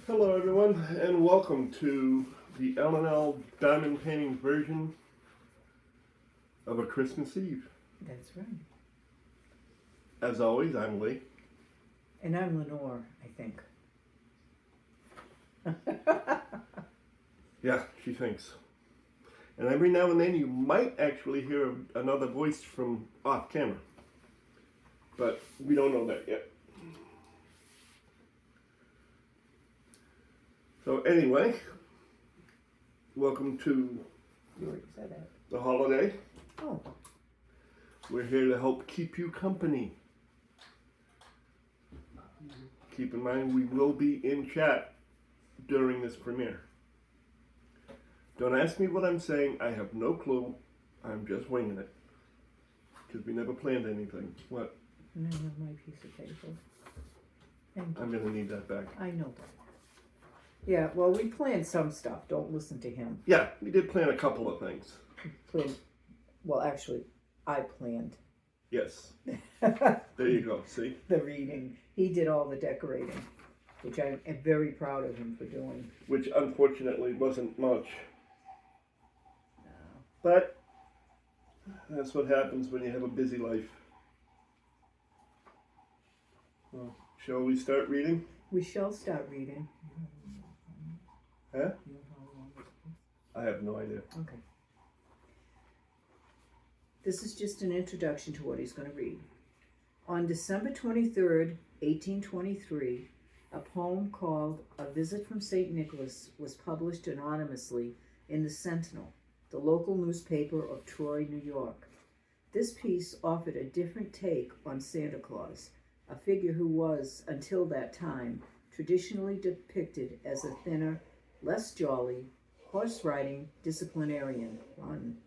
Hello everyone, and welcome to the L&L Diamond Painting version of A Christmas Eve. That's right. As always, I'm Lee. And I'm Lenore, I think. Yeah, she thinks. And every now and then you might actually hear another voice from off camera. But we don't know that yet. So anyway, welcome to You already said that. the holiday. Oh, We're here to help keep you company. Keep in mind we will be in chat during this premiere. Don't ask me what I'm saying, I have no clue. I'm just winging it. Because we never planned anything. What? and I have my piece of paper. Thank you. I'm gonna need that back. I know that. Yeah, well, we planned some stuff. Don't listen to him. Yeah, we did plan a couple of things. Well, actually, I planned Yes. There you go, see? the reading. He did all the decorating, which I am very proud of him for doing. Which unfortunately wasn't much. No. But that's what happens when you have a busy life. Well, shall we start reading? We shall start reading. Huh? You know how long it is? I have no idea. Okay. This is just an introduction to what he's going to read. On December 23rd, 1823, a poem called A Visit from St. Nicholas was published anonymously in the Sentinel, the local newspaper of Troy, New York. This piece offered a different take on Santa Claus, a figure who was, until that time, traditionally depicted as a thinner, less jolly, horse-riding disciplinarian. Fun.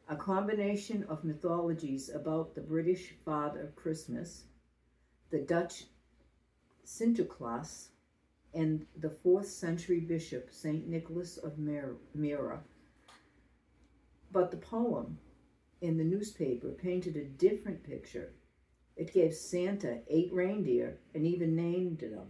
A combination of mythologies about the British Father Christmas, the Dutch Sinterklaas, and the 4th century bishop St. Nicholas of Myra. But the poem in the newspaper painted a different picture. It gave Santa 8 reindeer and even named them.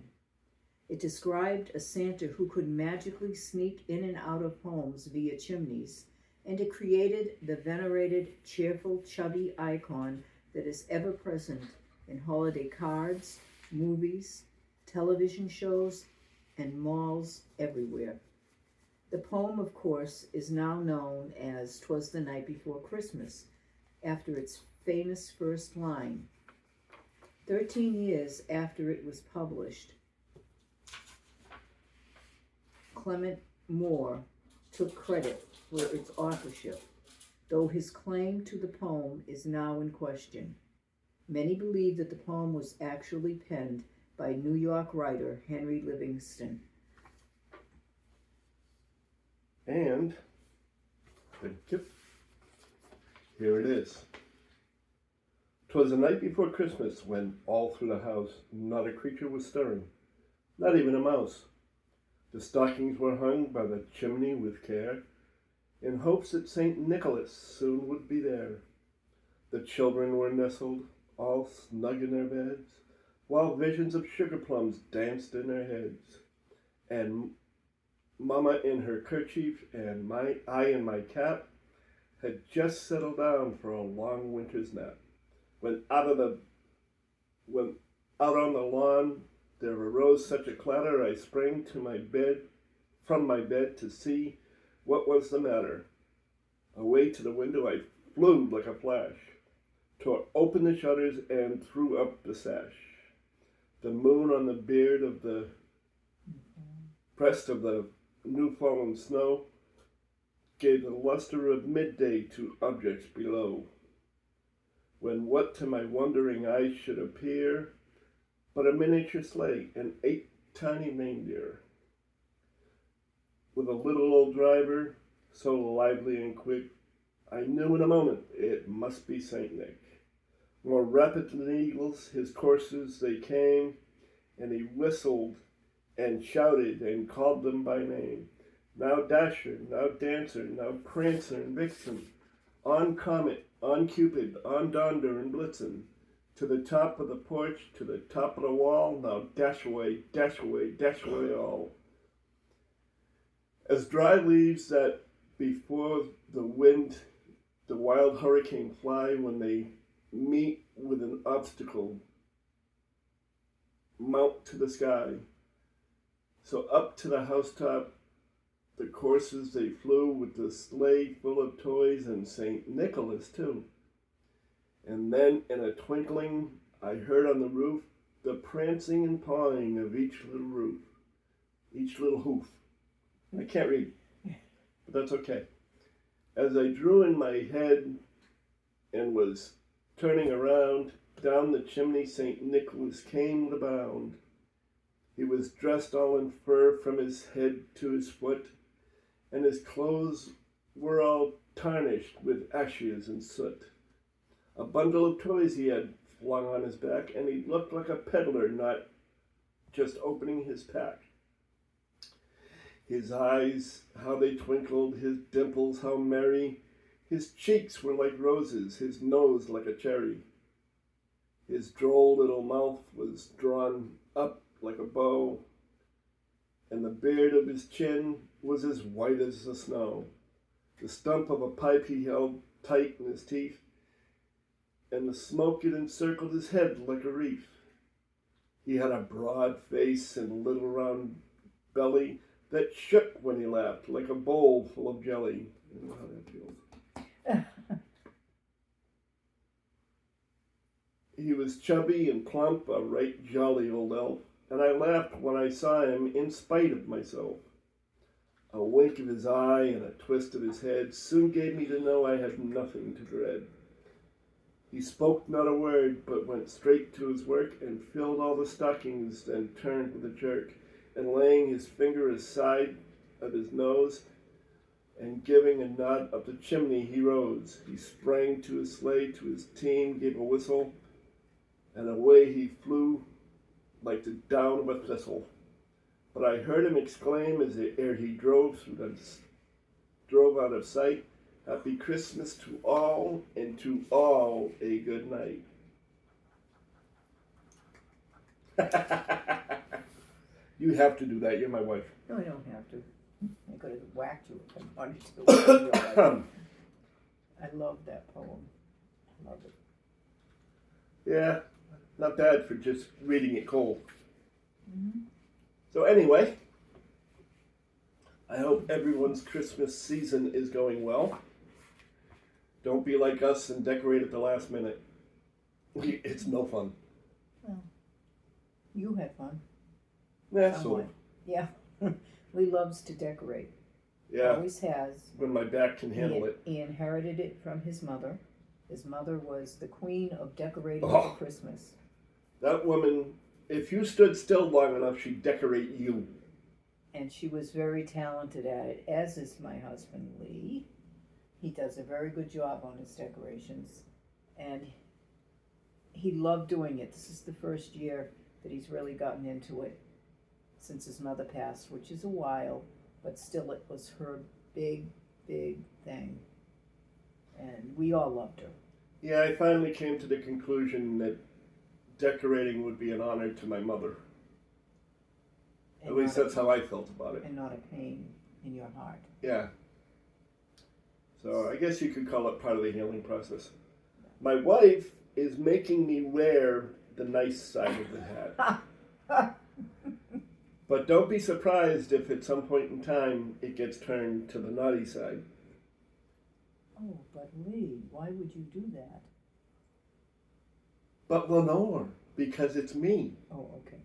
It described a Santa who could magically sneak in and out of homes via chimneys, and it created the venerated, cheerful, chubby icon that is ever present in holiday cards, movies, television shows, and malls everywhere. The poem, of course, is now known as "'Twas the Night Before Christmas," after its famous first line. 13 years after it was published, Clement Moore took credit for its authorship, though his claim to the poem is now in question. Many believe that the poem was actually penned by New York writer Henry Livingston. And, thank you. Here it is. 'Twas the night before Christmas when all through the house not a creature was stirring, not even a mouse. The stockings were hung by the chimney with care, in hopes that St. Nicholas soon would be there. The children were nestled, all snug in their beds, while visions of sugar plums danced in their heads. And Mama in her kerchief and I in my cap had just settled down for a long winter's nap. When out on the lawn there arose such a clatter, I sprang from my bed to see what was the matter. Away to the window I flew like a flash, tore open the shutters and threw up the sash. The moon on the beard of the breast of the new fallen snow gave the luster of midday to objects below, when what to my wondering eyes should appear but a miniature sleigh and 8 tiny reindeer, with a little old driver, so lively and quick, I knew in a moment it must be Saint Nick. More rapid than eagles, his coursers they came, and he whistled and shouted and called them by name. Now Dasher, now Dancer, now Prancer and Vixen, on Comet, on Cupid, on Donder and Blitzen, To the top of the porch, to the top of the wall, now dash away, dash away, dash away all. As dry leaves that before the wind, the wild hurricane fly when they meet with an obstacle, mount to the sky. So up to the housetop, the coursers they flew with the sleigh full of toys and St. Nicholas too. And then in a twinkling, I heard on the roof the prancing and pawing of each little hoof. I can't read, but that's okay. As I drew in my head and was turning around, down the chimney St. Nicholas came with a bound. He was dressed all in fur from his head to his foot, and his clothes were all tarnished with ashes and soot. A bundle of toys he had flung on his back, and he looked like a peddler not just opening his pack. His eyes, how they twinkled, his dimples, how merry. His cheeks were like roses, his nose like a cherry. His droll little mouth was drawn up like a bow, and the beard of his chin was as white as the snow. The stump of a pipe he held tight in his teeth, and the smoke it encircled his head like a wreath. He had a broad face and a little round belly that shook when he laughed like a bowl full of jelly. You know how that feels. He was chubby and plump, a right jolly old elf, and I laughed when I saw him in spite of myself. A wink of his eye and a twist of his head soon gave me to know I had nothing to dread. He spoke not a word, but went straight to his work and filled all the stockings, then turned with a jerk, and laying his finger aside of his nose, and giving a nod up the chimney, he rose. He sprang to his sleigh, to his team, gave a whistle, and away he flew like the down of a thistle. But I heard him exclaim as ere he drove out of sight, "Happy Christmas to all, and to all a good night." You have to do that. You're my wife. No, I don't have to. I could have whacked you if I wanted to. I love that poem. I love it. Yeah, not bad for just reading it cold. Mm-hmm. So anyway, I hope everyone's Christmas season is going well. Don't be like us and decorate at the last minute. It's no fun. Well, you had fun. Yeah, so. Yeah. Lee loves to decorate. Yeah. Always has. When my back can handle it. He inherited it from his mother. His mother was the queen of decorating for Christmas. That woman, if you stood still long enough, she'd decorate you. And she was very talented at it, as is my husband, Lee. He does a very good job on his decorations. And he loved doing it. This is the first year that he's really gotten into it since his mother passed, which is a while, but still it was her big, big thing. And we all loved her. Yeah, I finally came to the conclusion that decorating would be an honor to my mother. At least that's how I felt about it. And not a pain in your heart. Yeah. So I guess you could call it part of the healing process. My wife is making me wear the nice side of the hat. But don't be surprised if at some point in time it gets turned to the naughty side. Oh, but Lee, why would you do that? But Lenore, because it's me. Oh, okay.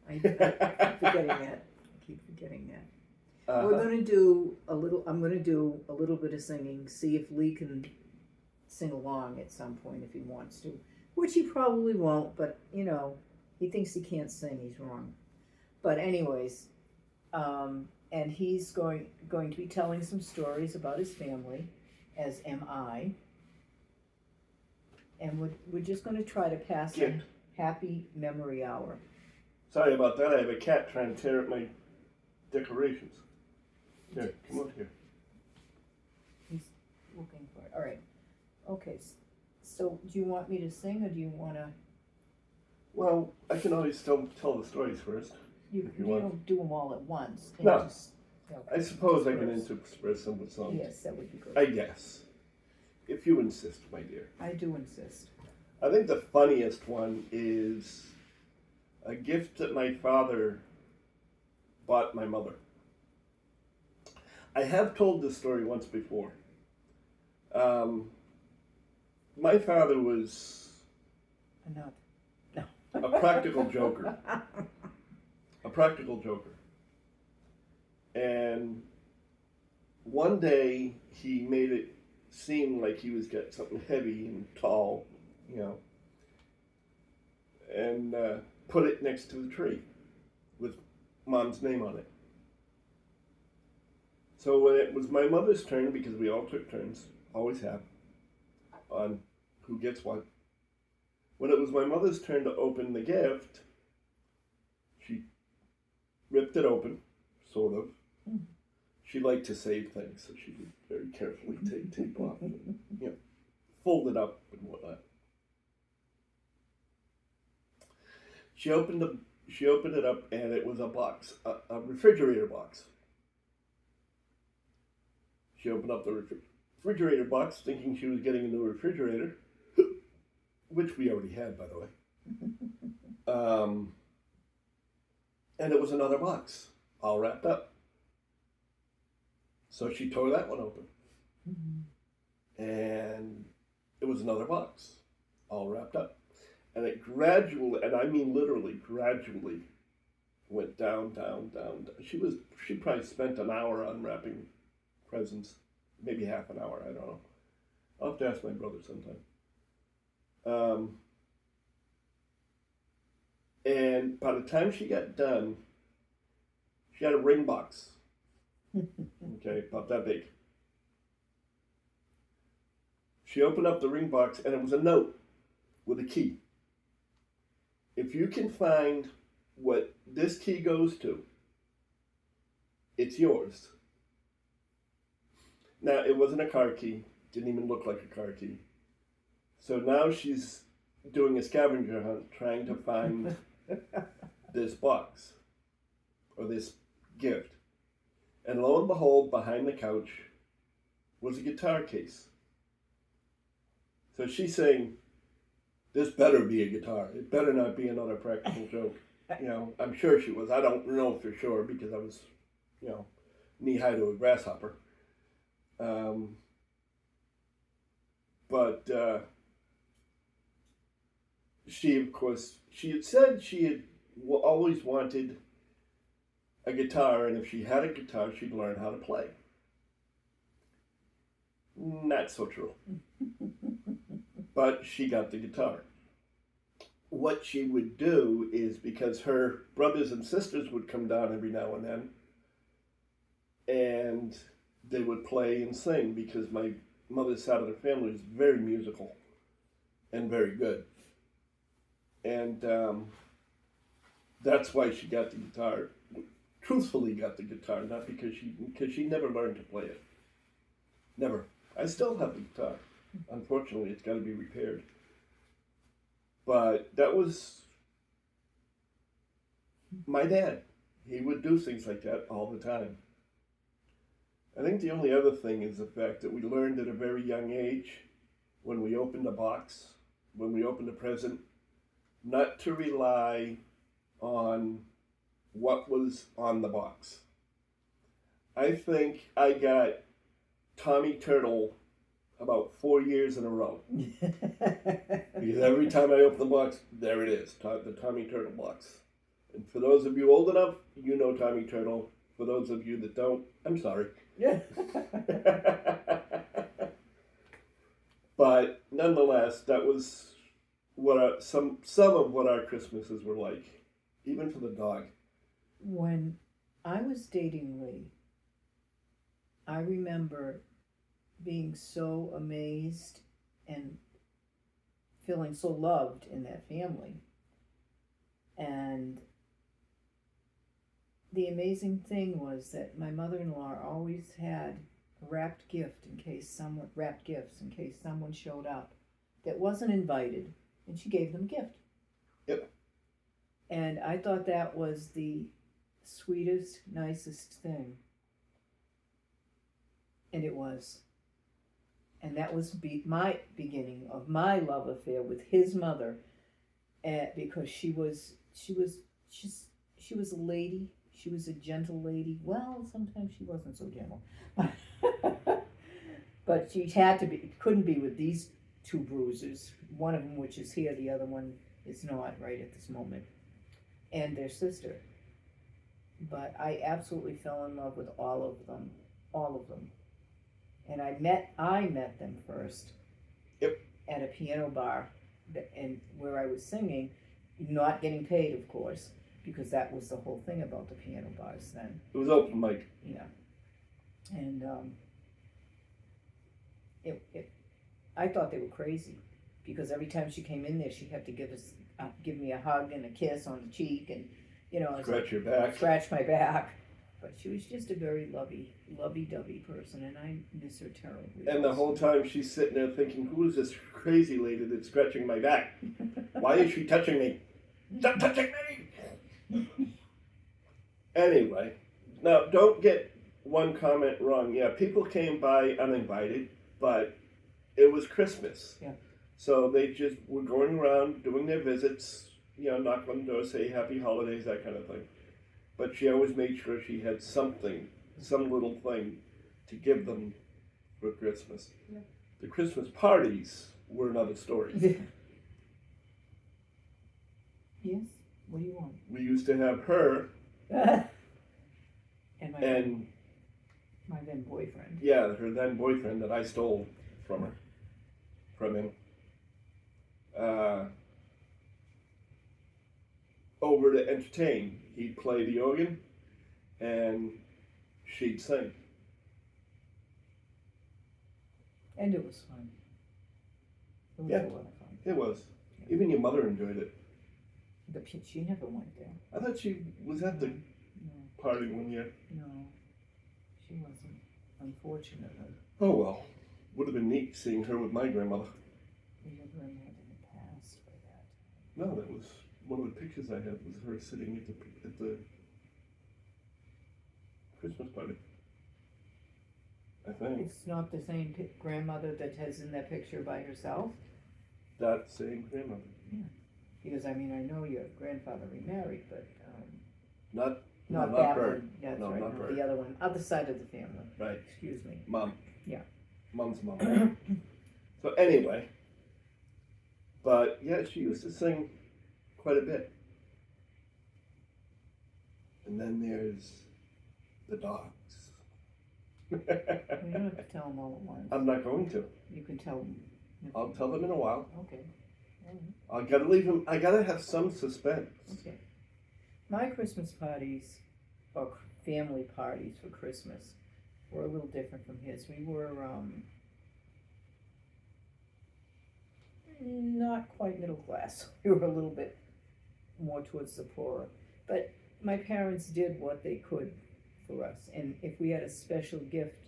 I keep forgetting that. I keep forgetting that. Uh-huh. We're going to do I'm going to do a little bit of singing, see if Lee can sing along at some point if he wants to. Which he probably won't, but, you know, he thinks he can't sing, he's wrong. But anyways, and he's going to be telling some stories about his family, as am I. And we're just going to try to pass a happy memory hour. Sorry about that. I have a cat trying to tear at my decorations. Here, come over here. He's looking for it. All right. Okay. So do you want me to sing or do you want to... Well, I can always still tell the stories first. You If you want. don't do them all at once. No. Just, I suppose I can disperse. intersperse them with songs. Yes, that would be good. I guess. If you insist, my dear. I do insist. I think the funniest one is a gift that my father bought my mother. I have told this story once before. My father was Enough. a practical joker. A practical joker. And one day he made it seem like he was getting something heavy and tall, you know, and put it next to the tree with Mom's name on it. So when it was my mother's turn, because we all took turns, always have, on who gets what. When it was my mother's turn to open the gift, she ripped it open, sort of. Mm. She liked to save things, so she would very carefully take tape off and, you know, fold it up and whatnot. She opened it up, and it was a box, a refrigerator box. She opened up the refrigerator box, thinking she was getting a new refrigerator, which we already had, by the way. And it was another box, all wrapped up. So she tore that one open. Mm-hmm. And it was another box, all wrapped up. And it gradually, and I mean literally gradually, went down, down, down. She probably spent an hour unwrapping presents, maybe half an hour, I don't know. I'll have to ask my brother sometime. And by the time she got done, she had a ring box. Okay, about that big. She opened up the ring box, and it was a note with a key. If you can find what this key goes to, it's yours. Now, it wasn't a car key. Didn't even look like a car key. So now she's doing a scavenger hunt trying to find this box or this gift. And lo and behold, behind the couch was a guitar case. So she's saying, this better be a guitar. It better not be another practical joke. You know, I'm sure she was. I don't know for sure because I was, you know, knee-high to a grasshopper. But she, of course, she had said she had always wanted a guitar, and if she had a guitar, she'd learn how to play. Not so true. But she got the guitar. What she would do is, because her brothers and sisters would come down every now and then, and they would play and sing, because my mother's side of the family is very musical and very good. And that's why she got the guitar. Truthfully got the guitar, not because she never learned to play it. Never. I still have the guitar. Unfortunately, it's got to be repaired. But that was my dad. He would do things like that all the time. I think the only other thing is the fact that we learned at a very young age, when we opened a box, when we opened a present, not to rely on what was on the box. I think I got Tommy Turtle about 4 years in a row. Because every time I open the box, there it is, the Tommy Turtle box. And for those of you old enough, you know Tommy Turtle. For those of you that don't, I'm sorry. Yeah. But nonetheless, that was what some of what our Christmases were like, even for the dog. When I was dating Lee, I remember being so amazed and feeling so loved in that family. And the amazing thing was that my mother-in-law always had a wrapped gifts in case someone showed up that wasn't invited, and she gave them a gift. Yep. And I thought that was the sweetest, nicest thing. And it was. And that was my beginning of my love affair with his mother, because she was a lady. She was a gentle lady. Well, sometimes she wasn't so gentle, but she had to be. Couldn't be with these two bruisers. One of them, which is here, the other one is not right at this moment, and their sister. But I absolutely fell in love with all of them. And I met them first. Yep. At a piano bar, and where I was singing, not getting paid, of course, because that was the whole thing about the piano bars then. It was open mic. Yeah. And I thought they were crazy, because every time she came in there, she had to give me a hug and a kiss on the cheek, and Scratch your back. Scratch my back. But she was just a very lovey-dovey person, and I miss her terribly. And the whole time she's sitting there thinking, who is this crazy lady that's scratching my back? Why is she touching me? Stop touching me! Anyway, now don't get one comment wrong. Yeah, people came by uninvited, but it was Christmas. Yeah. So they just were going around doing their visits, knock on the door, say happy holidays, that kind of thing. But she always made sure she had something, some little thing to give them for Christmas. Yeah. The Christmas parties were another story. Yes? What do you want? We used to have her and my then boyfriend. Yeah, her then boyfriend that I stole from him. Over to entertain. He'd play the organ and she'd sing. And it was fun. It was Yeah. a lot of fun. It was. Even your mother enjoyed it. But she never went there. I thought she was at the No, party one year. no, she wasn't, unfortunately. Oh well. Would have been neat seeing her with my grandmother. Your grandmother had passed by that. No, that was one of the pictures I had was her sitting at the Christmas party. I think. It's not the same grandmother that has in that picture by herself? That same grandmother. Because, I know your grandfather remarried, but Not not not that Bert. one. That's No, right, not no, Bert. the other one, other side of the family. Right. Excuse me. Mom. Yeah. Mom's mom. So anyway. But yeah, she used to sing quite a bit. And then there's the dogs. You don't have to tell them all at once. I'm not going to. You can tell them. I'll tell them in a while. Okay. I gotta leave them. I gotta have some suspense. Okay. My Christmas parties, or family parties for Christmas, were a little different from his. We were not quite middle class. We were a little bit more towards the poorer. But my parents did what they could for us. And if we had a special gift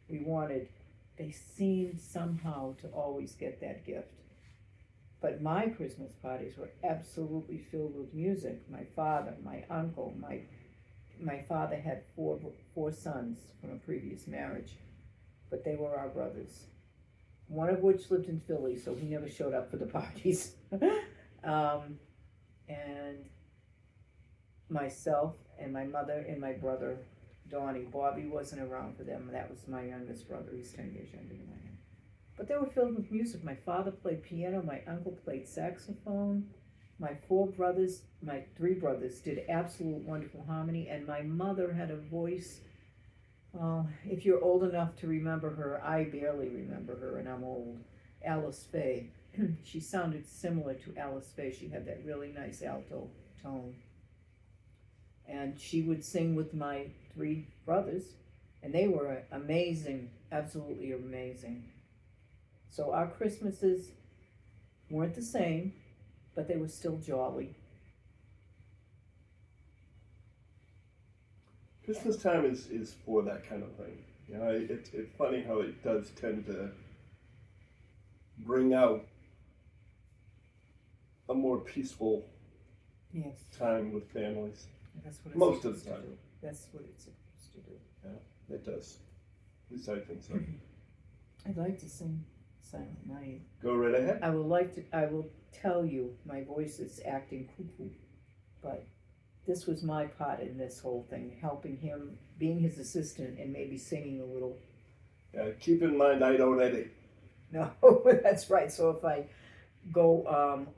we wanted, they seemed somehow to always get that gift. But my Christmas parties were absolutely filled with music. My father, my uncle, my father had four sons from a previous marriage, but they were our brothers. One of which lived in Philly, so he never showed up for the parties. And myself and my mother and my brother, Donnie. Bobby wasn't around for them. That was my youngest brother. He's 10 years younger than I am. But they were filled with music. My father played piano. My uncle played saxophone. My three brothers did absolute wonderful harmony. And my mother had a voice. If you're old enough to remember her, I barely remember her, and I'm old. Alice Faye. She sounded similar to Alice Faye. She had that really nice alto tone. And she would sing with my three brothers, and they were amazing, absolutely amazing. So our Christmases weren't the same, but they were still jolly. Christmas time is for that kind of thing. It's funny how it does tend to bring out a more peaceful Yes, time with families. that's what it's Most of supposed the to time. do. That's what it's supposed to do. It does. At least I think so. I'd like to sing Silent Night. Go right ahead. I will tell you, my voice is acting cuckoo, but this was my part in this whole thing, helping him, being his assistant, and maybe singing a little. Keep in mind, I don't edit. No, that's right. So if I go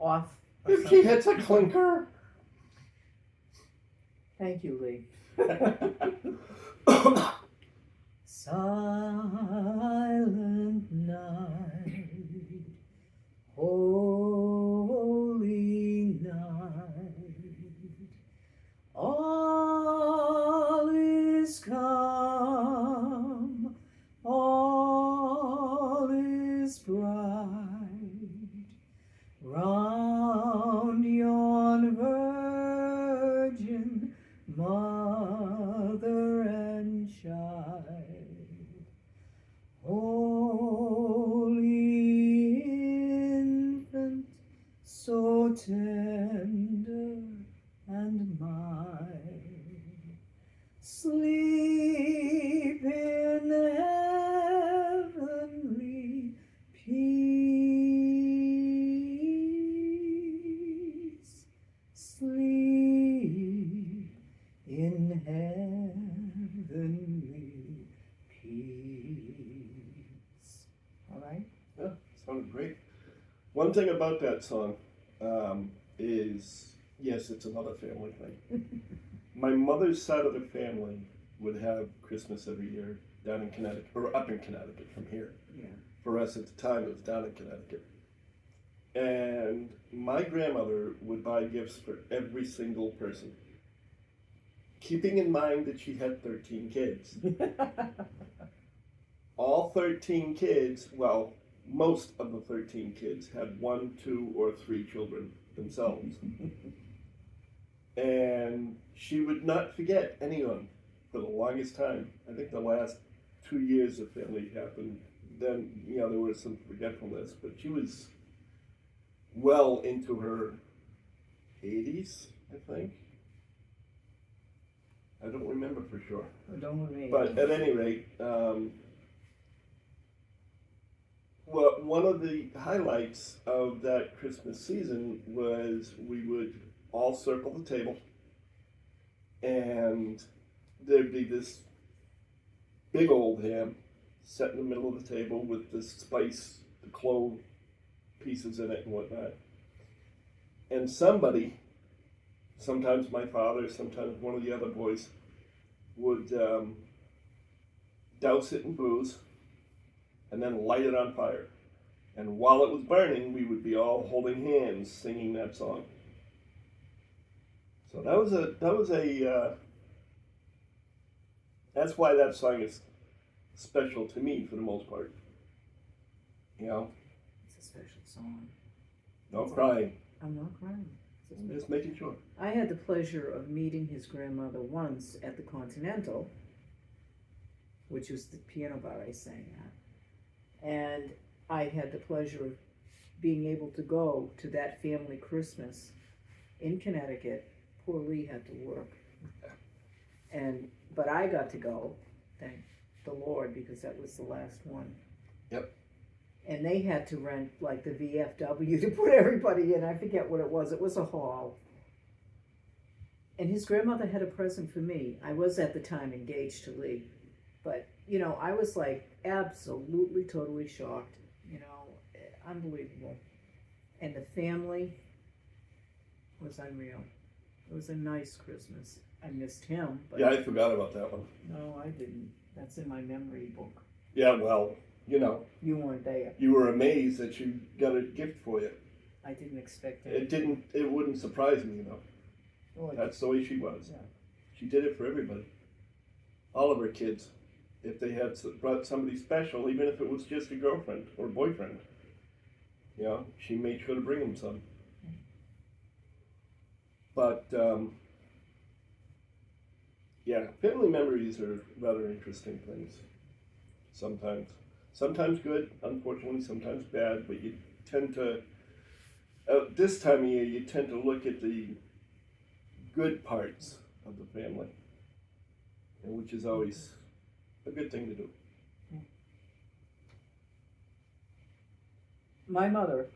off. If he hits a clinker. Thank you, Lee. Silent night, holy night, all is calm, all is bright, round yon virgin mother and child. Holy infant, so tender and mild, sleep in heavenly peace, sleep in heavenly peace. All right? Yeah, sounded great. One thing about that song is, yes, it's another family thing. My mother's side of the family would have Christmas every year down in Connecticut, or up in Connecticut from here. Yeah. For us at the time, it was down in Connecticut. And my grandmother would buy gifts for every single person, keeping in mind that she had 13 kids. All 13 kids, well, most of the 13 kids had 1, 2, or 3 children themselves. And she would not forget anyone for the longest time. I think the last 2 years the family happened, then, there was some forgetfulness, but she was well into her 80s, I think. I don't remember for sure. Don't worry. But at any rate, well, one of the highlights of that Christmas season was we would all circle the table, and there'd be this big old ham set in the middle of the table with the spice, the clove pieces in it and whatnot. And somebody, sometimes my father, sometimes one of the other boys, would douse it in booze and then light it on fire. And while it was burning, we would be all holding hands singing that song. So that's why that song is special to me for the most part. It's a special song. No crying. I'm not crying. I'm just making sure. I had the pleasure of meeting his grandmother once at the Continental, which was the piano bar I sang at. And I had the pleasure of being able to go to that family Christmas in Connecticut. Poor Lee had to work. But I got to go, thank the Lord, because that was the last one. Yep. And they had to rent like the VFW to put everybody in. I forget what it was. It was a hall. And his grandmother had a present for me. I was at the time engaged to Lee. But, I was like absolutely, totally shocked. Unbelievable. And the family was unreal. It was a nice Christmas. I missed him. But Yeah, I forgot about that one. No, I didn't. That's in my memory book. Yeah, well, You weren't there. you were amazed that you got a gift for you. I didn't expect it. It wouldn't surprise me, Oh, That's the way she was. Yeah. She did it for everybody. All of her kids. If they had brought somebody special, even if it was just a girlfriend or boyfriend, she made sure to bring them some. But, family memories are rather interesting things. Sometimes good, unfortunately, sometimes bad, but you tend to, this time of year, you tend to look at the good parts of the family, and which is always a good thing to do. My mother,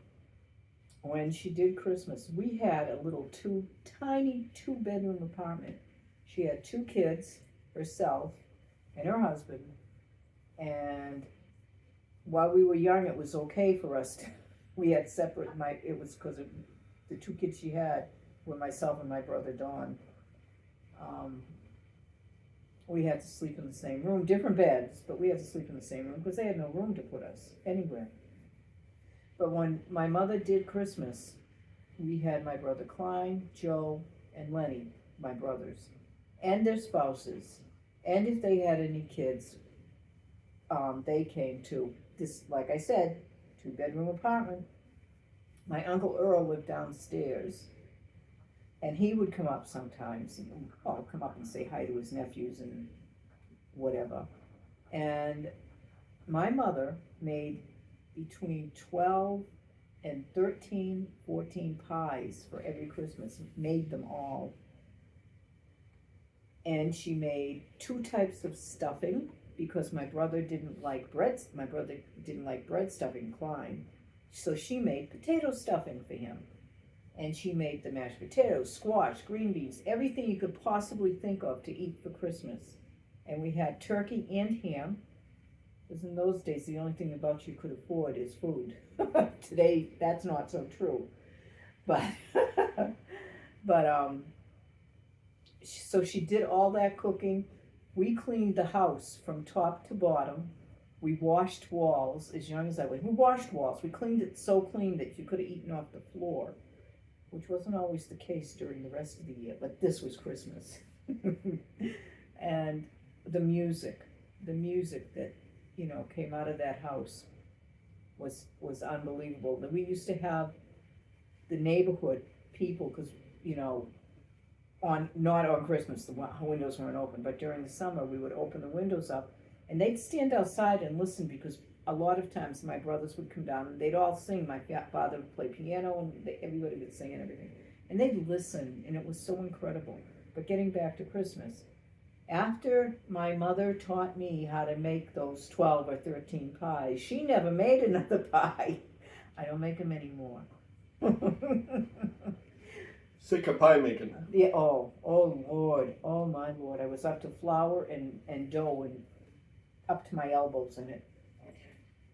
when she did Christmas, we had a little tiny two-bedroom apartment. She had 2 kids, herself, and her husband. And while we were young, it was okay for us to, we had separate, it was because of the 2 kids she had were myself and my brother Don. We had to sleep in the same room, different beds, but we had to sleep in the same room because they had no room to put us anywhere. But when my mother did Christmas, we had my brother Klein, Joe, and Lenny, my brothers, and their spouses. And if they had any kids, they came too. This, like I said, 2-bedroom apartment. My Uncle Earl lived downstairs, and he would come up sometimes, and come up and say hi to his nephews and whatever. And my mother made between 12 and 13, 14 pies for every Christmas, made them all. And she made 2 types of stuffing, because my brother didn't like bread stuffing, Klein. So she made potato stuffing for him. And she made the mashed potatoes, squash, green beans, everything you could possibly think of to eat for Christmas. And we had turkey and ham, because in those days the only thing about you could afford is food. Today that's not so true. But so she did all that cooking. We cleaned the house from top to bottom. We washed walls, as young as I was. We washed walls. We cleaned it so clean that you could have eaten off the floor, which wasn't always the case during the rest of the year, but this was Christmas. And the music that, came out of that house was unbelievable. We used to have the neighborhood people, because, not on Christmas, the windows weren't open, but during the summer we would open the windows up, and they'd stand outside and listen, because a lot of times my brothers would come down and they'd all sing. My father would play piano, and everybody would sing and everything, and they'd listen, and it was so incredible. But getting back to Christmas, after my mother taught me how to make those 12 or 13 pies, she never made another pie. I don't make them anymore. Sick of pie making. Yeah. Oh Lord. Oh my Lord. I was up to flour and dough and up to my elbows in it.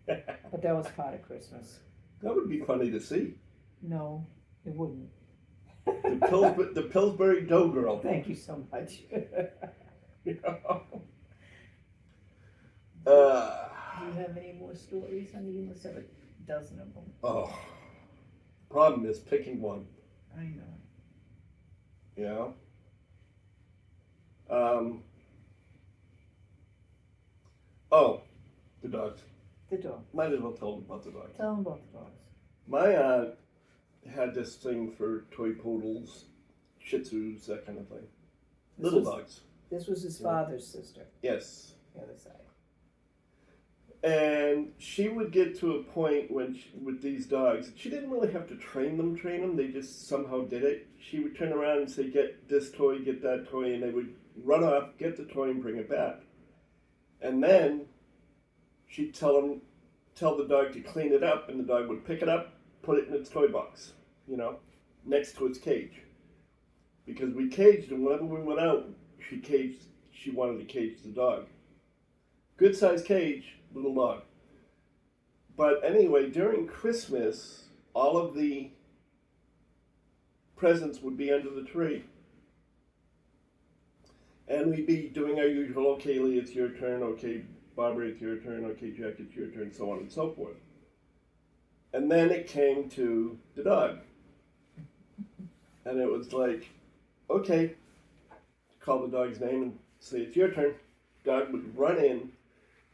But that was part of Christmas. That would be funny to see. No, it wouldn't. The Pillsbury dough girl. Thank you so much. Do you have any more stories? I mean, you must have a dozen of them. Oh, problem is picking one. I know. Yeah. The dogs. The dog. Might as well tell them about the dogs. Tell them about the dogs. My aunt had this thing for toy poodles, shih tzus, that kind of thing. Little dogs. This was his father's sister. Yes. The other side. And she would get to a point when with these dogs, she didn't really have to train them, they just somehow did it. She would turn around and say, get this toy, get that toy, and they would run off, get the toy, and bring it back. And then she'd tell the dog to clean it up, and the dog would pick it up, put it in its toy box, next to its cage. Because we caged, and whenever we went out, she wanted to cage the dog. Good sized cage, little dog. But anyway, during Christmas, all of the presents would be under the tree. And we'd be doing our usual, okay, Lee, it's your turn, okay, Barbara, it's your turn, okay, Jack, it's your turn, so on and so forth. And then it came to the dog. And it was like, okay, call the dog's name and say, it's your turn. Dog would run in,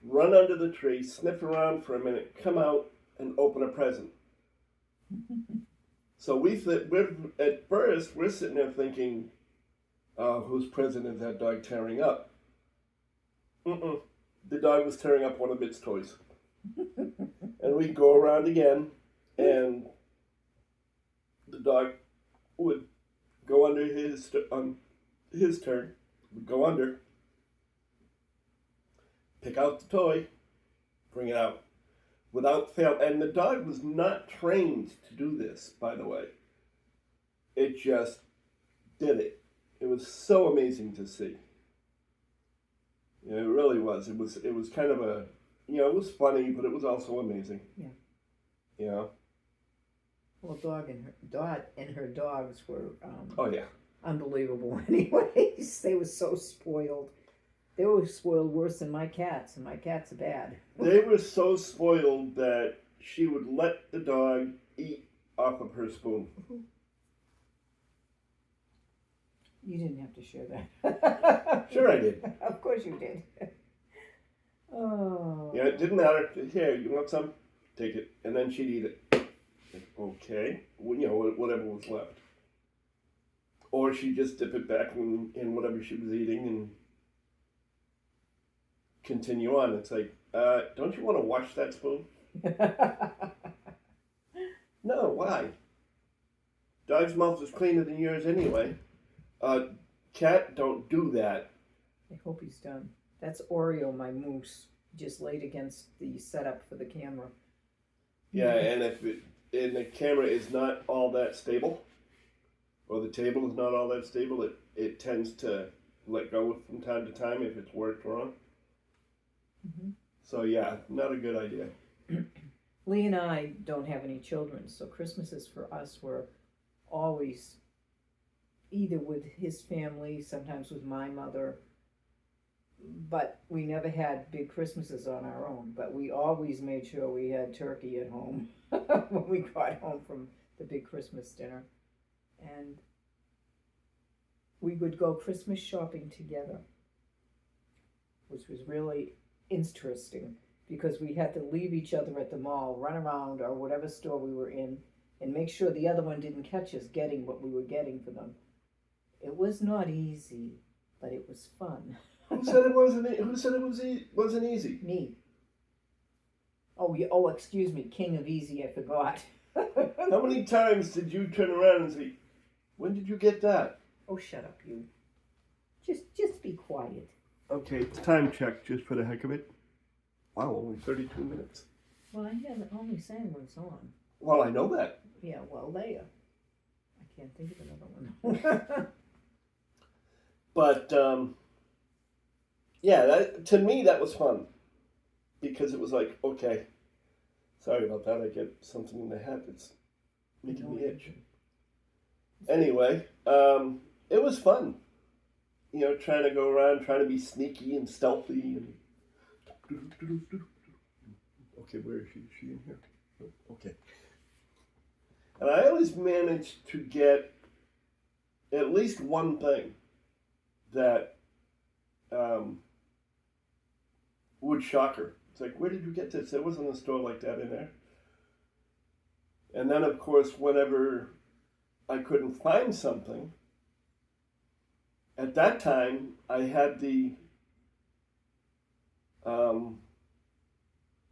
run under the tree, sniff around for a minute, come out, and open a present. So at first, we're sitting there thinking, whose present is that dog tearing up? The dog was tearing up one of its toys. And we'd go around again, and the dog would go under his turn, would go under, pick out the toy, bring it out without fail. And the dog was not trained to do this, by the way. It just did it. It was so amazing to see. It really was. It was kind of a, it was funny, but it was also amazing. Yeah. Well, Dot and her dogs were oh yeah, unbelievable. Anyways, they were so spoiled. They were spoiled worse than my cats, and my cats are bad. They were so spoiled that she would let the dog eat off of her spoon. You didn't have to share that. Sure I did. Of course you did. Oh. Yeah, it didn't matter. Here, you want some? Take it. And then she'd eat it. Okay. Well, whatever was left. Or she'd just dip it back in whatever she was eating and continue on. It's like, don't you want to wash that spoon? No, why? Dog's mouth is cleaner than yours anyway. Cat, don't do that. I hope he's done. That's Oreo, my moose, just laid against the setup for the camera. Yeah, and if the camera is not all that stable, or the table is not all that stable, it tends to let go from time to time if it's worked wrong. Mm-hmm. So yeah, not a good idea. Lee and I don't have any children, so Christmases for us were always either with his family, sometimes with my mother, but we never had big Christmases on our own. But we always made sure we had turkey at home when we got home from the big Christmas dinner. And we would go Christmas shopping together, which was really interesting because we had to leave each other at the mall, run around or whatever store we were in, and make sure the other one didn't catch us getting what we were getting for them. It was not easy, but it was fun. Who said it wasn't? Who said it wasn't easy? Me. Oh, excuse me, King of Easy, I forgot. How many times did you turn around and say, "When did you get that?" Oh, shut up, you. Just be quiet. Okay, time check, just for the heck of it. Wow, only 32 minutes. Well, I haven't only sang one song. Well, I know that. Yeah, well, there. I can't think of another one. But, yeah, to me that was fun. Because it was like, okay, sorry about that, I get something in the head that's making me itch. Anyway, it was fun. Trying to go around, trying to be sneaky and stealthy. And okay, where is she? Is she in here? Okay. And I always managed to get at least one thing that would shock her. It's like, where did you get this? There wasn't a store like that in there. And then, of course, whenever I couldn't find something, at that time, I had the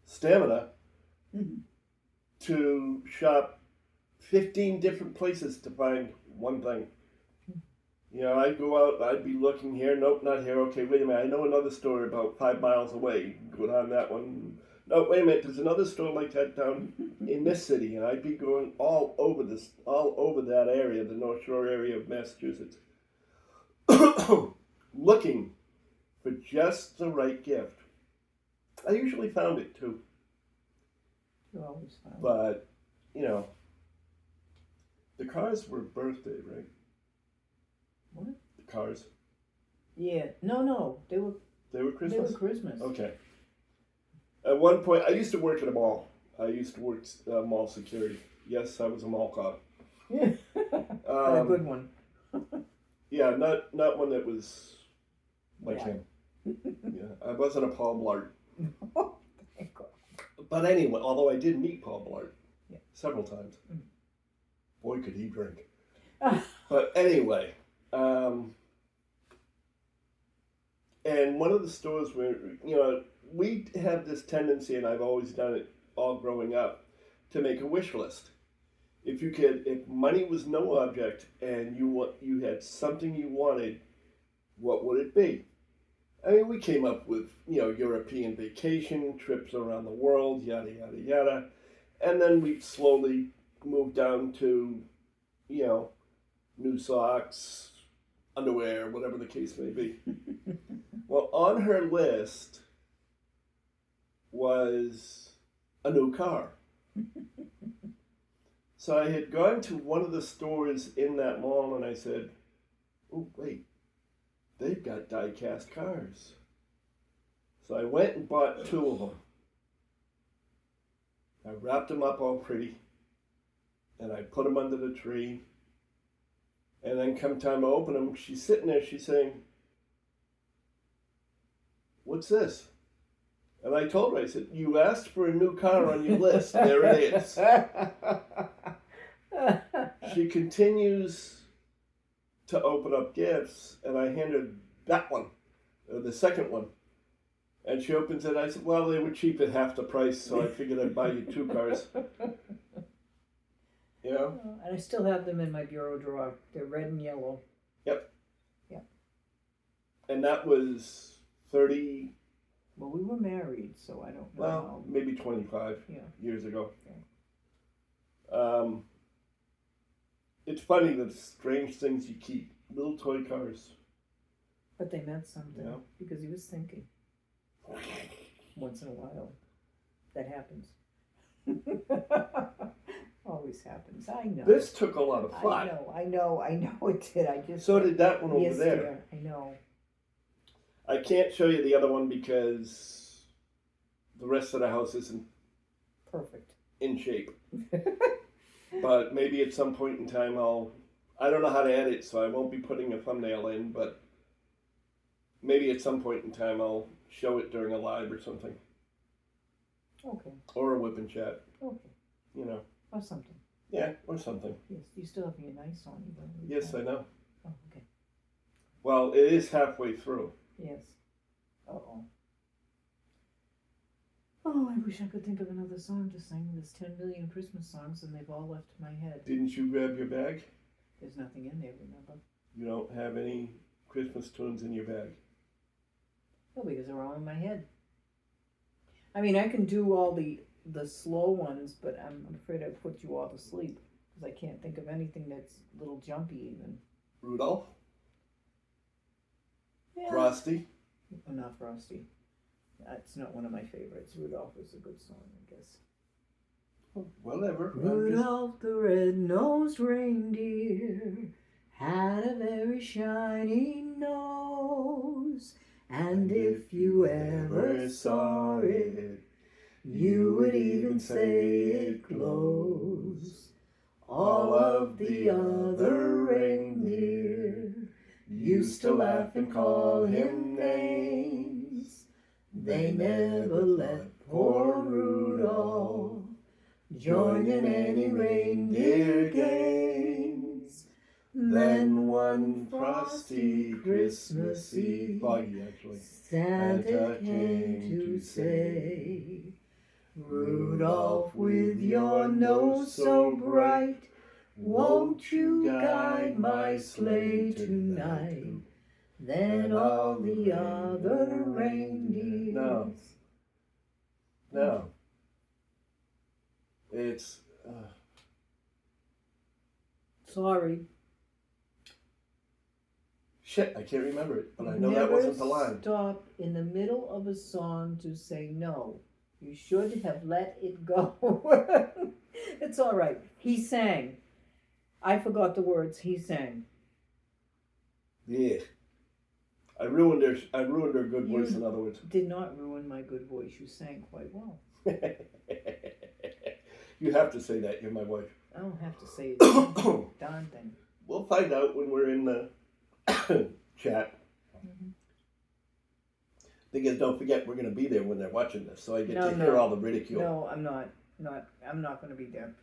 stamina to shop 15 different places to find one thing. I'd go out, I'd be looking here, nope, not here, okay, wait a minute, I know another store about 5 miles away, go down that one. No, wait a minute, there's another store like that down in this city, and I'd be going all over that area, the North Shore area of Massachusetts, looking for just the right gift. I usually found it too. You always found it. But, the cars were birthday, right? What? The cars. Yeah. No. They were Christmas? They were Christmas. Okay. At one point, I used to work at a mall. I used to work mall security. Yes, I was a mall cop. Yeah. A good one. Yeah, not one that was like him. Yeah, I wasn't a Paul Blart. Thank God. But anyway, although I did meet Paul Blart several times. Mm. Boy, could he drink. But anyway, and one of the stores where, we have this tendency, and I've always done it all growing up, to make a wish list. if money was no object and you had something you wanted, what would it be? I mean, we came up with, European vacation, trips around the world, yada, yada, yada. And then we slowly moved down to, new socks, underwear, whatever the case may be. Well, on her list was a new car. So I had gone to one of the stores in that mall and I said, oh, wait, they've got die-cast cars. So I went and bought 2 of them. I wrapped them up all pretty and I put them under the tree. And then come time to open them, she's sitting there, she's saying, what's this? And I told her, I said, you asked for a new car on your list. There it is. She continues to open up gifts, and I hand her that one, the second one. And she opens it. I said, well, they were cheap at half the price, so I figured I'd buy you 2 cars. And I still have them in my bureau drawer. They're red and yellow. Yep. Yep. And that was 30... Well, we were married, so I don't know. Well, maybe 25 years ago. Okay. It's funny the strange things you keep. Little toy cars. But they meant something because he was thinking. Once in a while. That happens. Always happens. I know. This took a lot of thought. I know it did. So did that one over there. Dear, I know. I can't show you the other one because the rest of the house isn't perfect in shape. But maybe at some point in time I don't know how to edit, so I won't be putting a thumbnail in, but maybe at some point in time I'll show it during a live or something. Okay. Or a whip and chat. Okay. Or something. Yeah, or something. Yes, you still have your nice on. Yes, I know. Oh, okay. Well, it is halfway through. Yes. Uh-oh. Oh, I wish I could think of another song to sing. There's 10 million Christmas songs and they've all left my head. Didn't you grab your bag? There's nothing in there, remember? You don't have any Christmas tunes in your bag? No, because they're all in my head. I mean, I can do all the slow ones, but I'm afraid I'd put you all to sleep because I can't think of anything that's a little jumpy even. Rudolph? Yeah. Frosty? Oh, not Frosty. That's not one of my favorites. Rudolph is a good song, I guess. Whatever. Rudolph the red-nosed reindeer had a very shiny nose, and if you ever saw it, you would even say it glows. All of the other reindeer used to laugh and call him names. They never let poor Rudolph join in any reindeer games. Then one frosty Christmas Eve, Foggy, actually, Santa came to say, Rudolph, with your nose so bright, won't you guide my sleigh tonight? Then all the other reindeers. No. It's... Sorry. Shit, I can't remember it, but I know that wasn't the line. Never stop in the middle of a song to say no. You should have let it go. It's all right. He sang. I forgot the words. He sang. Yeah. I ruined her good voice, in other words. Did not ruin my good voice. You sang quite well. You have to say that. You're my wife. I don't have to say it. Darn thing. We'll find out when we're in the chat. Mm-hmm. Thing is, don't forget, we're going to be there when they're watching this, so I get to hear all the ridicule. No, I'm not. I'm not going to be there.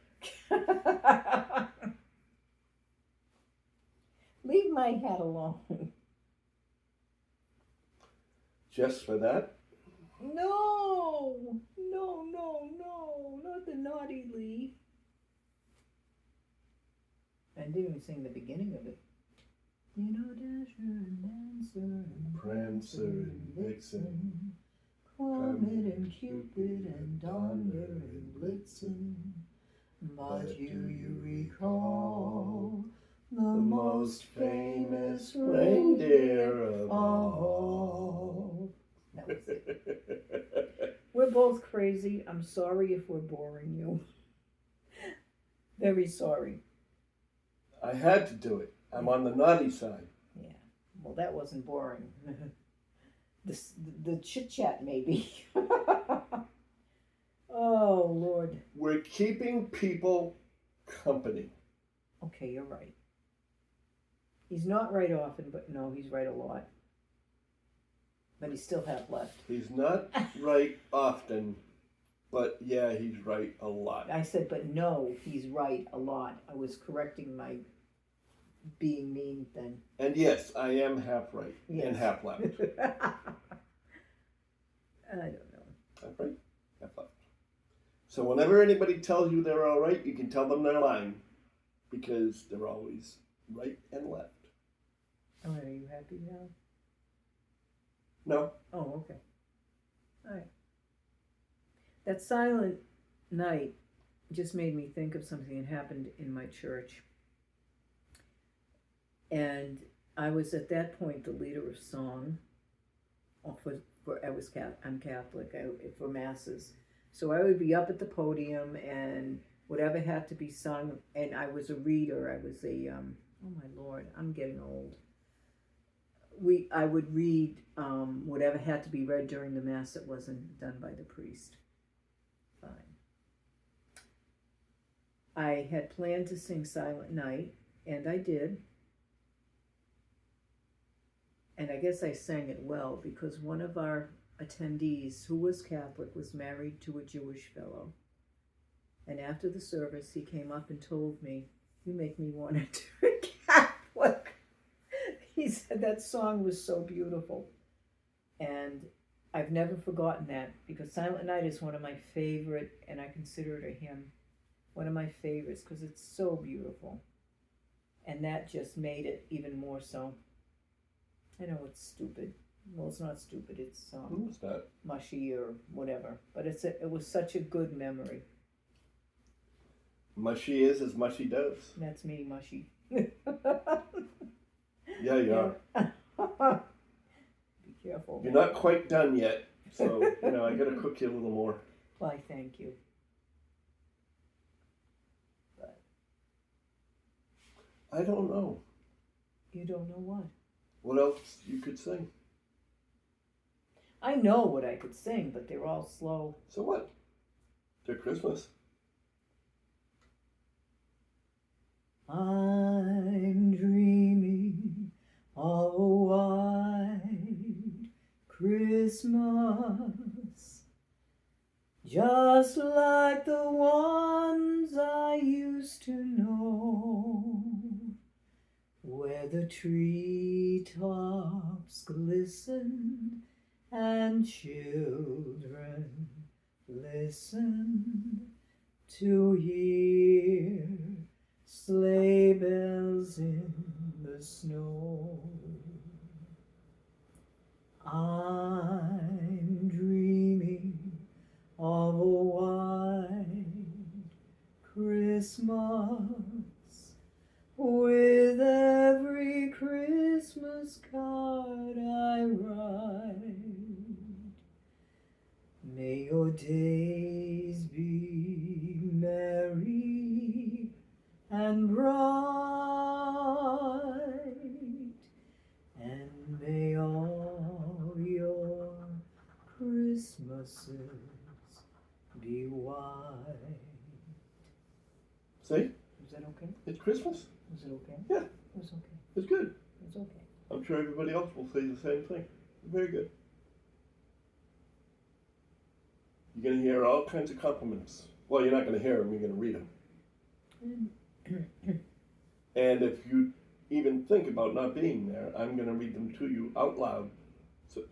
Leave my hat alone. Just for that? No, not the naughty Lee. didn't even sing the beginning of it. You know, Dasher and Dancer and Prancer and Vixen, Comet and Cupid and Donder and Blitzen. But do you recall the most famous reindeer of all? That was it. We're both crazy. I'm sorry if we're boring you. Very sorry. I had to do it. I'm on the naughty side. Yeah. Well, that wasn't boring. The chit chat, maybe. Oh, Lord. We're keeping people company. Okay, you're right. He's not right often, but no, he's right a lot. But he still have left. He's not right often, but yeah, he's right a lot. I said, but no, he's right a lot. I was correcting my being mean then. And yes, I am half right and half left. I don't know. Half right, half left. So whenever anybody tells you they're all right, you can tell them they're lying, because they're always right and left. Oh, are you happy now? No. Oh, okay. All right. That silent night just made me think of something that happened in my church. And I was at that point the leader of song. I'm Catholic, for masses. So I would be up at the podium and whatever had to be sung, and I was a reader. I was oh my Lord, I'm getting old. I would read whatever had to be read during the Mass that wasn't done by the priest. Fine. I had planned to sing Silent Night, and I did. And I guess I sang it well, because one of our attendees, who was Catholic, was married to a Jewish fellow. And after the service, he came up and told me, "You make me want to turn Catholic." He said that song was so beautiful. And I've never forgotten that, because Silent Night is one of my favorite, and I consider it a hymn, one of my favorites, because it's so beautiful. And that just made it even more so. I know it's stupid. Well, it's not stupid. It's What's that? Mushy or whatever. But it was such a good memory. Mushy is as mushy does. That's me, mushy. Yeah, you are. Be careful. You're not quite done yet, so I gotta cook you a little more. Why, thank you. But I don't know. You don't know what? What else you could sing? I know what I could sing, but they're all slow. So what? They're Christmas. I'm dreaming of a white Christmas, just like the ones I used to know, where the treetops glistened and children listened to hear sleigh bells in the snow. I'm dreaming of a white Christmas, with every Christmas card I write. May your days be merry and bright, and may all your Christmases be white. See? Was that okay? It's Christmas. Was it okay? Yeah. It was okay. It's good. It was okay. I'm sure everybody else will say the same thing. Very good. You're going to hear all kinds of compliments. Well, you're not going to hear them, you're going to read them. And if you even think about not being there, I'm going to read them to you out loud so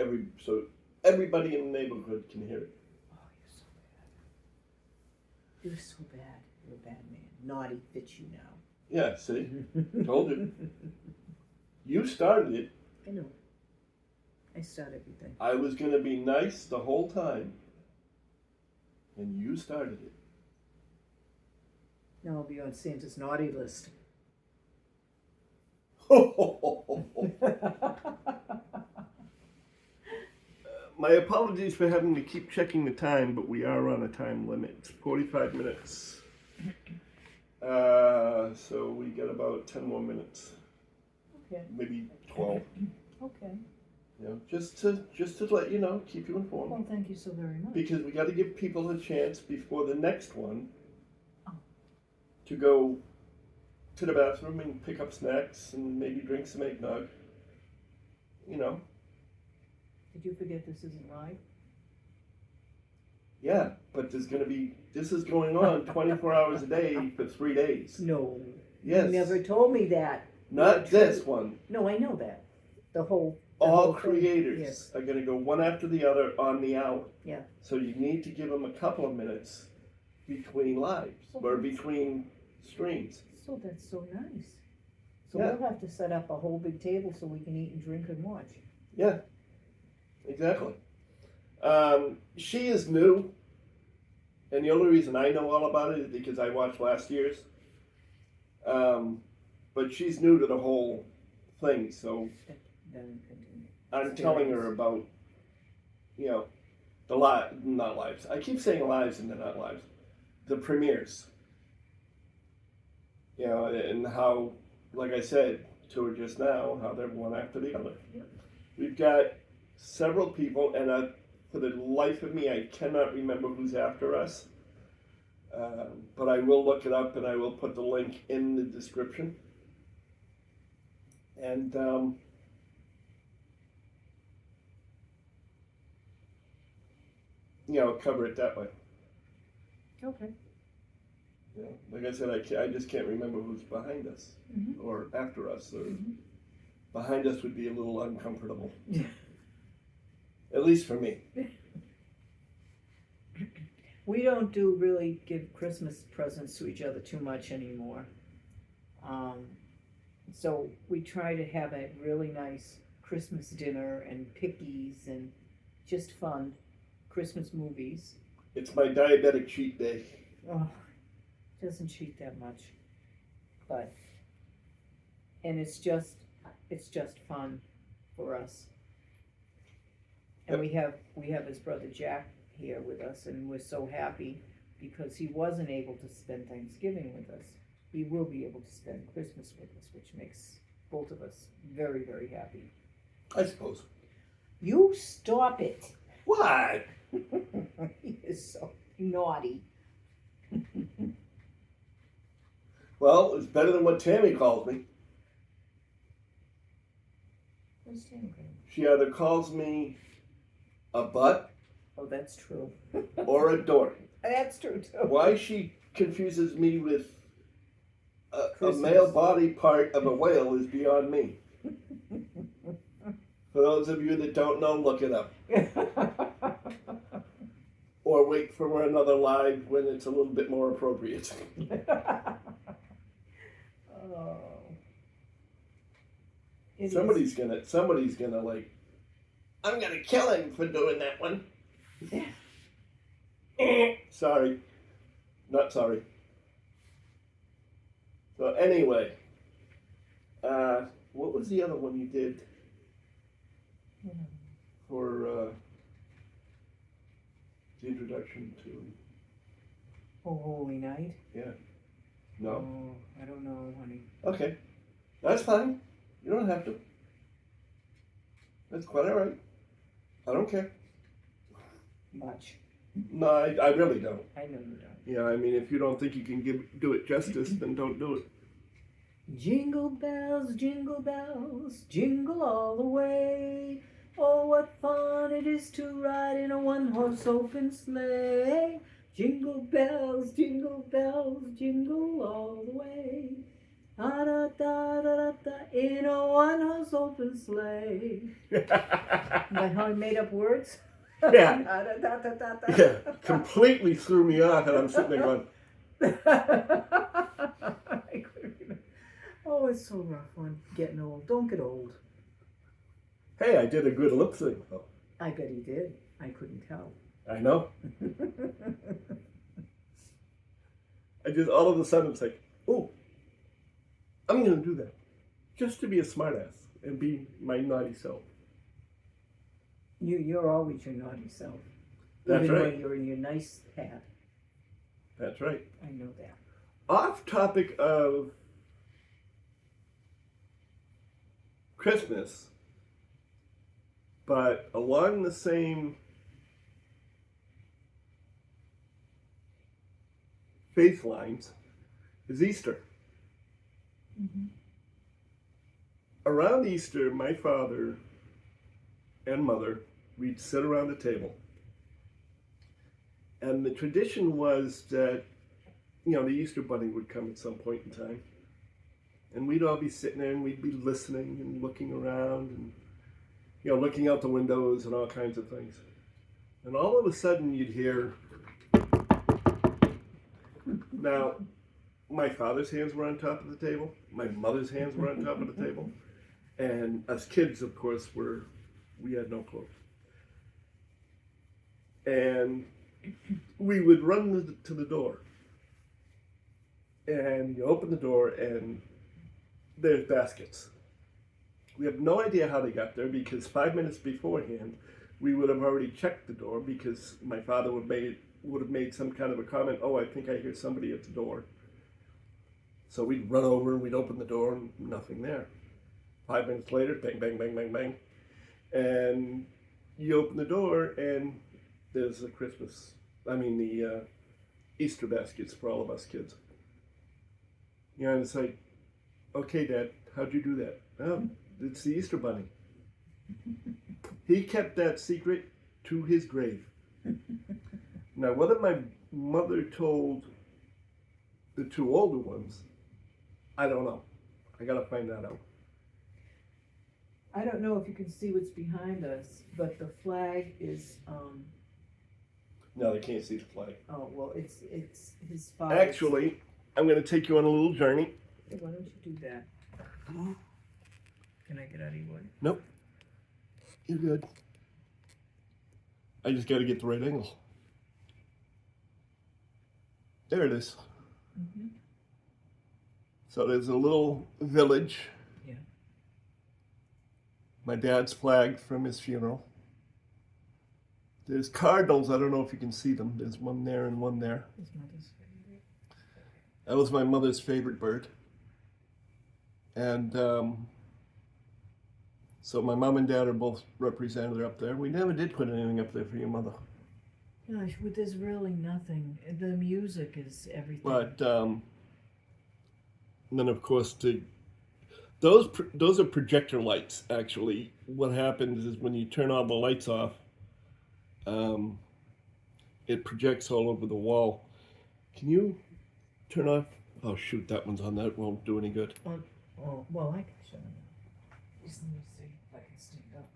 everybody in the neighborhood can hear it. Oh, you're so bad. You're so bad. You're a bad man. Naughty fits you now. Yeah, see? Told you. You started it. I know. I start everything. I was going to be nice the whole time. And you started it. Now I'll be on Santa's naughty list. My apologies for having to keep checking the time, but we are on a time limit. It's 45 minutes. So we got about 10 more minutes. Okay. Maybe 12. Okay. You know, just to let you know, keep you informed. Well, thank you so very much. Because we got to give people a chance before the next one Oh. to go to the bathroom and pick up snacks and maybe drink some eggnog. You know. Did you forget this isn't live? Yeah, but this is going on 24 hours a day for 3 days. No. Yes. You never told me that. Not this one. No, I know that. All All thing. creators Yes. are going to go one after the other on the hour. Yeah. So you need to give them a couple of minutes between lives or between streams. So that's so nice. So Yeah. we'll have to set up a whole big table so we can eat and drink and watch. Yeah, exactly. She is new, and the only reason I know all about it is because I watched last year's. But she's new to the whole thing, so Then continue. I'm telling her about, you know, not lives. I keep saying lives and they're not lives. The premieres. You know, and how, like I said to her just now, how they're one after the other. Yep. We've got several people, and for the life of me, I cannot remember who's after us. But I will look it up, and I will put the link in the description. And you know, cover it that way. Okay. You know, like I said, I just can't remember who's behind us Mm-hmm. or after us. Or Mm-hmm. behind us would be a little uncomfortable. At least for me. We don't do really give Christmas presents to each other too much anymore. So we try to have a really nice Christmas dinner and pickies and just fun Christmas movies. It's my diabetic cheat day. Oh, doesn't cheat that much, and it's just fun for us. And Yep. we have his brother Jack here with us, and we're so happy because he wasn't able to spend Thanksgiving with us. He will be able to spend Christmas with us, which makes both of us very, very happy. I suppose. You stop it. What? He is so naughty. Well, it's better than what Tammy calls me. What's Tammy? She either calls me a butt Oh, that's true. or a dork. That's true too. Why she confuses me with a Christmas. male body part of a whale is beyond me. For those of you that don't know, look it up. Or wait for another live when it's a little bit more appropriate. Oh. It Somebody's gonna like, I'm gonna kill him for doing that one. Sorry. Not sorry. So anyway, what was the other one you did for the introduction to? Oh, Holy Night? Yeah. No? Oh, I don't know, honey. Okay. That's fine. You don't have to. That's quite alright. I don't care. Much. No, I really don't. I know you don't. Yeah, I mean, if you don't think you can do it justice, then don't do it. Jingle bells, jingle all the way. Oh, what fun it is to ride in a one-horse open sleigh. Jingle bells, jingle all the way. Da da da da da, in a one-horse open sleigh. My how I made up words? Yeah. Da, da, da, da, da, da. Yeah, completely threw me off, and I'm sitting there going, I couldn't even Oh, it's so rough on getting old. Don't get old. Hey, I did a good lip sync though. I bet he did. I couldn't tell. I know. I just all of a sudden it's like, oh, I'm gonna do that. Just to be a smartass and be my naughty self. You're always your naughty self. That's Even right. when you're in your nice hat. That's right. I know that. Off topic of Christmas, but along the same faith lines is Easter. Mm-hmm. Around Easter, my father and mother, we'd sit around the table. And the tradition was that, the Easter Bunny would come at some point in time. And we'd all be sitting there and we'd be listening and looking around and, looking out the windows and all kinds of things. And all of a sudden you'd hear, now, my father's hands were on top of the table. My mother's hands were on top of the table. And us kids, of course, we had no clue. And we would run to the door. And you open the door and there's baskets. We have no idea how they got there because 5 minutes beforehand, we would have already checked the door because my father would have made some kind of a comment, oh, I think I hear somebody at the door. So we'd run over and we'd open the door and nothing there. 5 minutes later, bang, bang, bang, bang, bang. And you open the door and there's the Easter baskets for all of us kids. And it's like, okay, Dad, how'd you do that? Oh, it's the Easter Bunny. He kept that secret to his grave. Now, whether my mother told the two older ones, I don't know. I gotta find that out. I don't know if you can see what's behind us, but the flag is, No, they can't see the flag. oh, well, it's his father. Actually, I'm gonna take you on a little journey. Hey, why don't you do that? Can I get out of your way? Nope. You're good. I just gotta get the right angle. There it is. Mm-hmm. So there's a little village. Yeah. My dad's flag from his funeral. There's cardinals. I don't know if you can see them. There's one there and one there. His mother's favorite. That was my mother's favorite bird. And so my mom and dad are both represented up there. We never did put anything up there for your mother. Gosh, well, there's really nothing. The music is everything. But and then of course those are projector lights. Actually, what happens is when you turn all the lights off, it projects all over the wall. Can you turn off? Oh shoot, that one's on. That won't do any good. Oh, well, I can show you. Just let me see if I can stand up.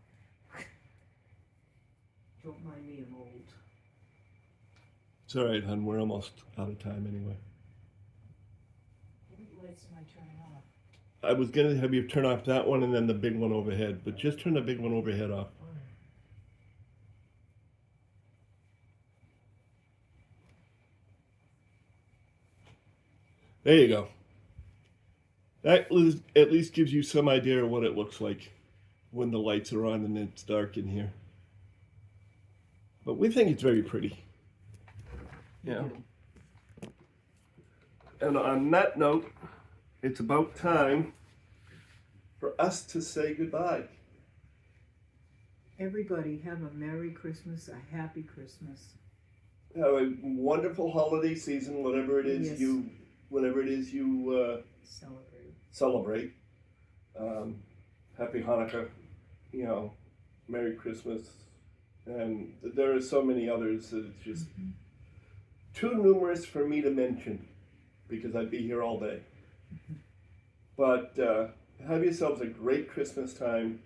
Don't mind me, I'm old. It's all right, hon. We're almost out of time anyway. What lights am I turning off? I was gonna have you turn off that one and then the big one overhead, but just turn the big one overhead off. There you go. That at least gives you some idea of what it looks like when the lights are on and it's dark in here. But we think it's very pretty. Yeah. And on that note, it's about time for us to say goodbye. Everybody have a Merry Christmas, a Happy Christmas. Have a wonderful holiday season, whatever it is Yes. you celebrate. Happy Hanukkah, Merry Christmas, and there are so many others that it's just too numerous for me to mention because I'd be here all day. But have yourselves a great Christmas time.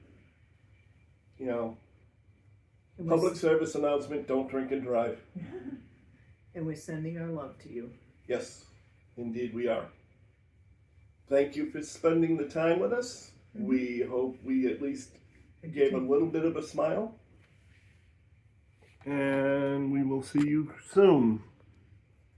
Public service announcement, don't drink and drive. And we're sending our love to you. Yes, indeed we are. thank you for spending the time with us. We hope we at least gave a little bit of a smile. And we will see you soon.